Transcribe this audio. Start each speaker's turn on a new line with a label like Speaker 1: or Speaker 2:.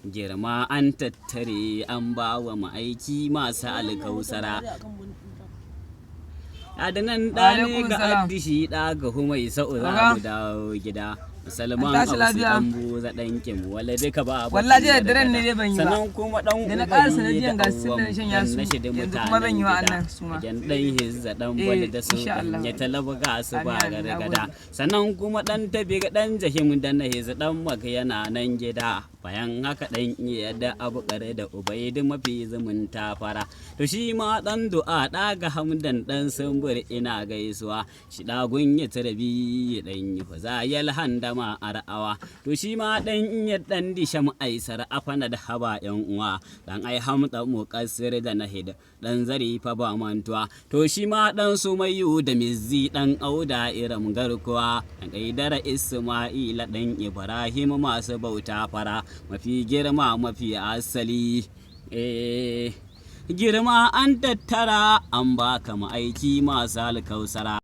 Speaker 1: girma an tattare an ba wa ma'aiki masu alkausara. Adanan ɗane ga addishi ɗa ga humai sa'u za mu dawo gida. Salman Ausu ɗan buza ɗan kim wala duka ba
Speaker 2: wallahi da daren ne dai ban yi ba
Speaker 1: sanan kuma ɗan
Speaker 2: da na ƙara sanadiyan ga sun shan yasu yanzu kuma zan yi wa annan su ma
Speaker 1: dan hizza ɗan bala da su ya talaba ga su ba gargada sanan kuma ɗan tabi ga ɗan jahim da na hizza ɗan maka yana nan gida bayan haka ɗan iya da abu kare da ubaidi mafi zumunta fara to shi ma ɗan du'a ɗaga hamdan ɗan sumbur ina gaisuwa shi ɗagun ya tarbi ɗan yi fa za ya handa ma ar'awa to shi ma ɗan iya ɗan disham aisar afana da haba yan uwa ɗan ai hamda muqassir da nahid ɗan zari fa ba mantuwa to shi ma ɗan sumayyu da mizzi ɗan auda iram garkuwa ɗan gaidara isma'ila ɗan ibrahim masu bauta fara mafi girma mafi asali girma an tattara an baka ma'aiki masu alkausara.